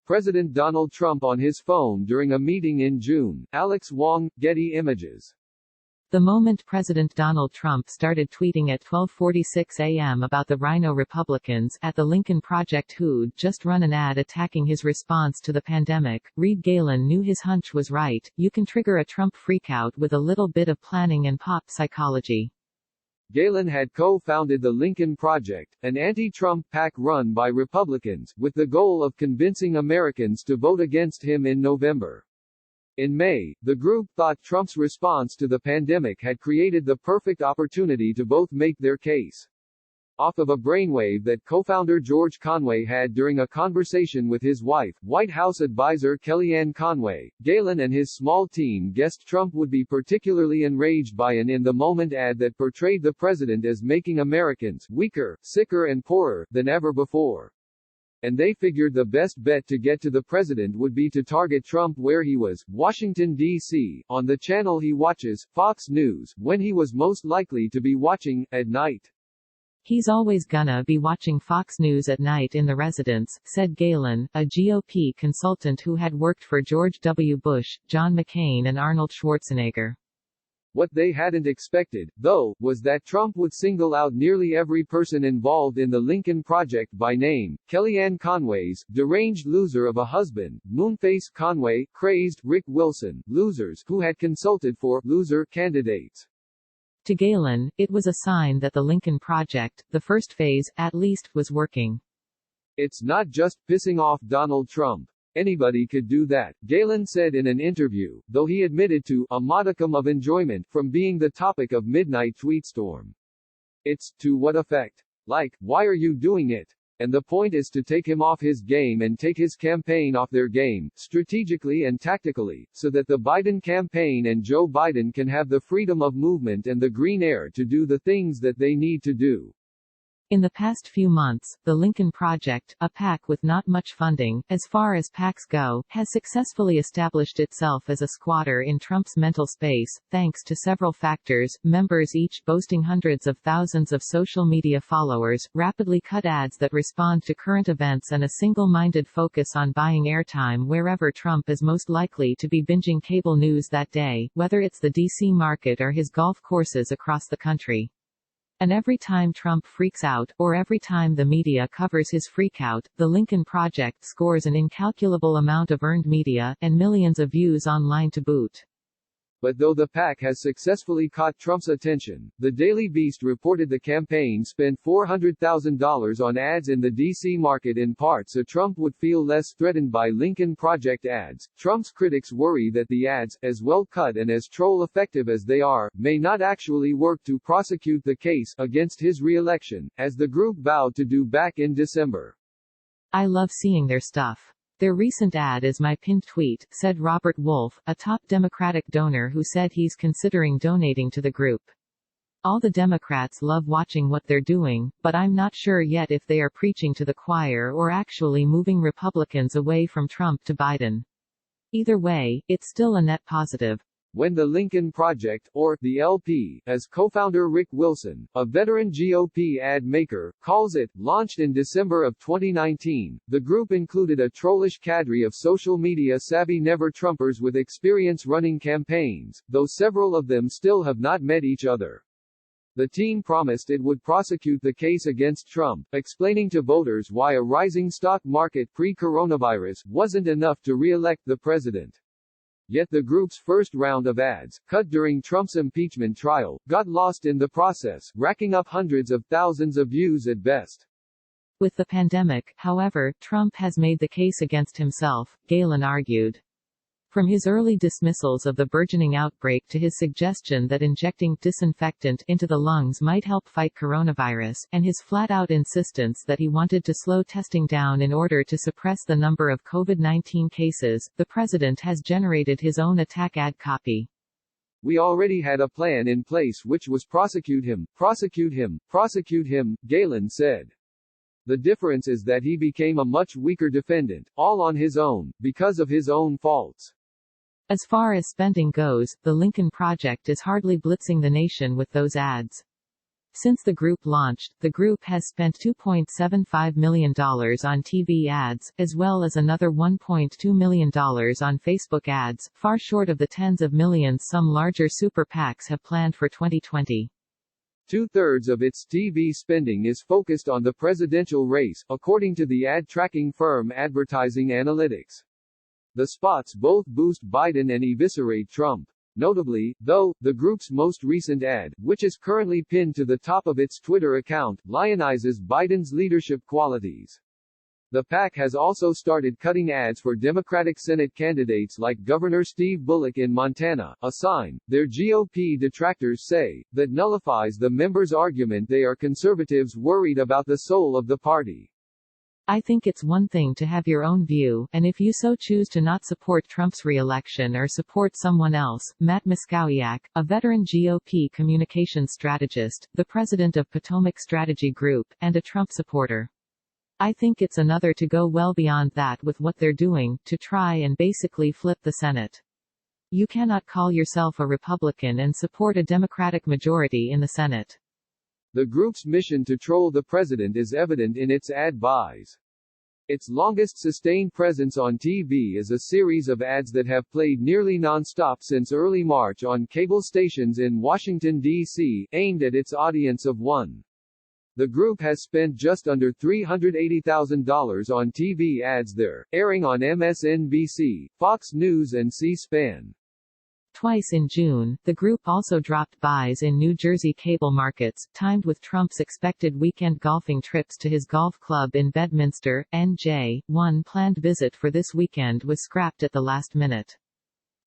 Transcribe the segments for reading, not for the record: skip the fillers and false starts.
President Donald Trump on his phone during a meeting in June. Alex Wong, Getty Images. The moment President Donald Trump started tweeting at 12:46 a.m. about the Rhino Republicans at the Lincoln Project who'd just run an ad attacking his response to the pandemic, Reed Galen knew his hunch was right. You can trigger a Trump freakout with a little bit of planning and pop psychology. Galen had co-founded the Lincoln Project, an anti-Trump PAC run by Republicans, with the goal of convincing Americans to vote against him in November. In May, the group thought Trump's response to the pandemic had created the perfect opportunity to both make their case. Off of a brainwave that co-founder George Conway had during a conversation with his wife, White House advisor Kellyanne Conway, Galen and his small team guessed Trump would be particularly enraged by an in-the-moment ad that portrayed the president as making Americans weaker, sicker and poorer than ever before. And they figured the best bet to get to the president would be to target Trump where he was, Washington, D.C., on the channel he watches, Fox News, when he was most likely to be watching, at night. He's always gonna be watching Fox News at night in the residence, said Galen, a GOP consultant who had worked for George W. Bush, John McCain and Arnold Schwarzenegger. What they hadn't expected, though, was that Trump would single out nearly every person involved in the Lincoln Project by name: Kellyanne Conway's deranged loser of a husband, Moonface Conway, crazed Rick Wilson, losers who had consulted for loser candidates. To Galen, it was a sign that the Lincoln Project, the first phase, at least, was working. It's not just pissing off Donald Trump. Anybody could do that, Galen said in an interview, though he admitted to a modicum of enjoyment from being the topic of midnight tweetstorm. It's, to what effect? Like, why are you doing it? And the point is to take him off his game and take his campaign off their game, strategically and tactically, so that the Biden campaign and Joe Biden can have the freedom of movement and the green air to do the things that they need to do. In the past few months, the Lincoln Project, a PAC with not much funding, as far as PACs go, has successfully established itself as a squatter in Trump's mental space, thanks to several factors: members each boasting hundreds of thousands of social media followers, rapidly cut ads that respond to current events and a single-minded focus on buying airtime wherever Trump is most likely to be binging cable news that day, whether it's the D.C. market or his golf courses across the country. And every time Trump freaks out, or every time the media covers his freakout, the Lincoln Project scores an incalculable amount of earned media, and millions of views online to boot. But though the PAC has successfully caught Trump's attention, the Daily Beast reported the campaign spent $400,000 on ads in the D.C. market in part so Trump would feel less threatened by Lincoln Project ads. Trump's critics worry that the ads, as well cut and as troll-effective as they are, may not actually work to prosecute the case against his re-election, as the group vowed to do back in December. I love seeing their stuff. Their recent ad is my pinned tweet, said Robert Wolf, a top Democratic donor who said he's considering donating to the group. All the Democrats love watching what they're doing, but I'm not sure yet if they are preaching to the choir or actually moving Republicans away from Trump to Biden. Either way, it's still a net positive. When the Lincoln Project, or the LP, as co-founder Rick Wilson, a veteran GOP ad maker, calls it, launched in December of 2019, the group included a trollish cadre of social media-savvy never-Trumpers with experience running campaigns, though several of them still have not met each other. The team promised it would prosecute the case against Trump, explaining to voters why a rising stock market pre-coronavirus wasn't enough to re-elect the president. Yet the group's first round of ads, cut during Trump's impeachment trial, got lost in the process, racking up hundreds of thousands of views at best. With the pandemic, however, Trump has made the case against himself, Galen argued. From his early dismissals of the burgeoning outbreak to his suggestion that injecting disinfectant into the lungs might help fight coronavirus, and his flat-out insistence that he wanted to slow testing down in order to suppress the number of COVID-19 cases, the president has generated his own attack ad copy. We already had a plan in place which was prosecute him, Galen said. The difference is that he became a much weaker defendant, all on his own, because of his own faults. As far as spending goes, the Lincoln Project is hardly blitzing the nation with those ads. Since the group launched, the group has spent $2.75 million on TV ads, as well as another $1.2 million on Facebook ads, far short of the tens of millions some larger super PACs have planned for 2020. Two-thirds of its TV spending is focused on the presidential race, according to the ad-tracking firm Advertising Analytics. The spots both boost Biden and eviscerate Trump. Notably, though, the group's most recent ad, which is currently pinned to the top of its Twitter account, lionizes Biden's leadership qualities. The PAC has also started cutting ads for Democratic Senate candidates like Governor Steve Bullock in Montana, a sign, their GOP detractors say, that nullifies the members' argument they are conservatives worried about the soul of the party. I think it's one thing to have your own view, and if you so choose to not support Trump's re-election or support someone else. Matt Miskowiak, a veteran GOP communications strategist, the president of Potomac Strategy Group, and a Trump supporter. I think it's another to go well beyond that with what they're doing, to try and basically flip the Senate. You cannot call yourself a Republican and support a Democratic majority in the Senate. The group's mission to troll the president is evident in its ad buys. Its longest sustained presence on TV is a series of ads that have played nearly non-stop since early March on cable stations in Washington, D.C., aimed at its audience of one. The group has spent just under $380,000 on TV ads there, airing on MSNBC, Fox News and C-SPAN. Twice in June, the group also dropped buys in New Jersey cable markets, timed with Trump's expected weekend golfing trips to his golf club in Bedminster, NJ. One planned visit for this weekend was scrapped at the last minute.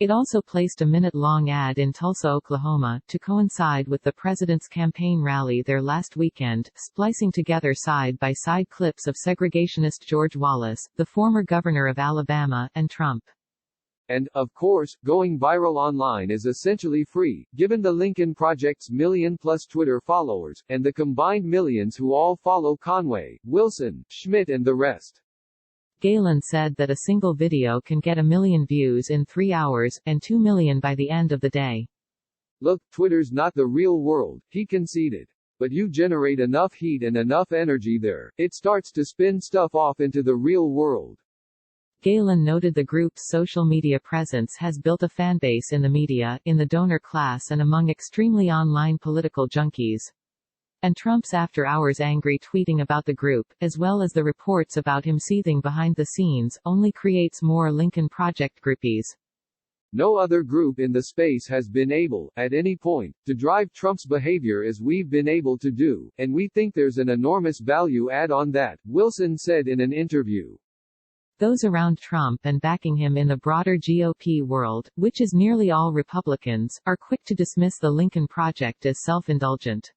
It also placed a minute-long ad in Tulsa, Oklahoma, to coincide with the president's campaign rally there last weekend, splicing together side-by-side clips of segregationist George Wallace, the former governor of Alabama, and Trump. And, of course, going viral online is essentially free, given the Lincoln Project's million-plus Twitter followers, and the combined millions who all follow Conway, Wilson, Schmidt and the rest. Galen said that a single video can get 1 million views in 3 hours, and 2 million by the end of the day. Look, Twitter's not the real world, he conceded. But you generate enough heat and enough energy there, it starts to spin stuff off into the real world. Galen noted the group's social media presence has built a fanbase in the media, in the donor class and among extremely online political junkies. And Trump's after-hours angry tweeting about the group, as well as the reports about him seething behind the scenes, only creates more Lincoln Project groupies. No other group in the space has been able, at any point, to drive Trump's behavior as we've been able to do, and we think there's an enormous value add on that, Wilson said in an interview. Those around Trump and backing him in the broader GOP world, which is nearly all Republicans, are quick to dismiss the Lincoln Project as self-indulgent.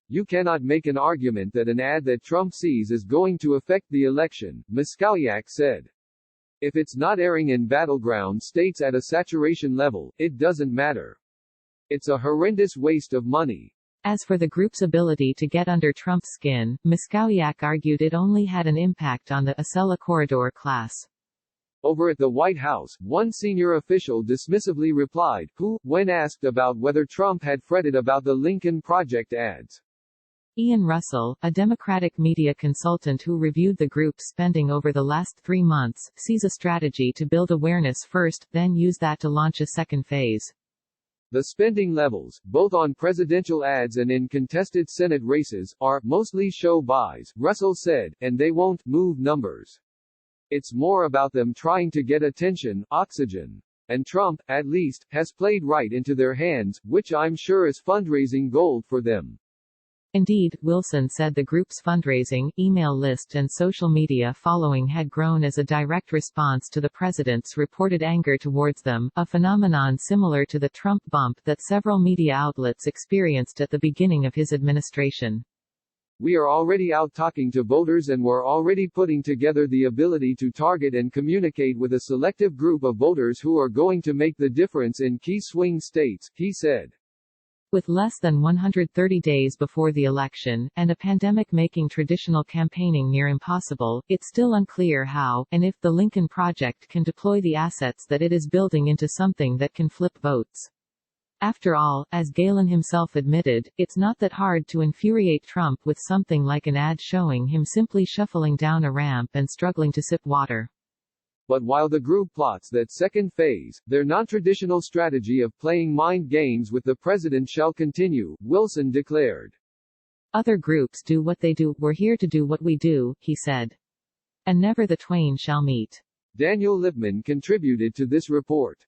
You cannot make an argument that an ad that Trump sees is going to affect the election, Miskowiak said. If it's not airing in battleground states at a saturation level, it doesn't matter. It's a horrendous waste of money. As for the group's ability to get under Trump's skin, Miskowiak argued it only had an impact on the Acela corridor class. Over at the White House, one senior official dismissively replied, when asked about whether Trump had fretted about the Lincoln Project ads. Ian Russell, a Democratic media consultant who reviewed the group's spending over the last 3 months, sees a strategy to build awareness first, then use that to launch a second phase. The spending levels, both on presidential ads and in contested Senate races, are mostly show buys, Russell said, and they won't move numbers. It's more about them trying to get attention, oxygen. And Trump, at least, has played right into their hands, which I'm sure is fundraising gold for them. Indeed, Wilson said the group's fundraising, email list and social media following had grown as a direct response to the president's reported anger towards them, a phenomenon similar to the Trump bump that several media outlets experienced at the beginning of his administration. We are already out talking to voters and we're already putting together the ability to target and communicate with a selective group of voters who are going to make the difference in key swing states, he said. With less than 130 days before the election, and a pandemic making traditional campaigning near impossible, it's still unclear how, and if the Lincoln Project can deploy the assets that it is building into something that can flip votes. After all, as Galen himself admitted, it's not that hard to infuriate Trump with something like an ad showing him simply shuffling down a ramp and struggling to sip water. But while the group plots that second phase, their non-traditional strategy of playing mind games with the president shall continue, Wilson declared. Other groups do what they do, we're here to do what we do, he said. And never the twain shall meet. Daniel Lippman contributed to this report.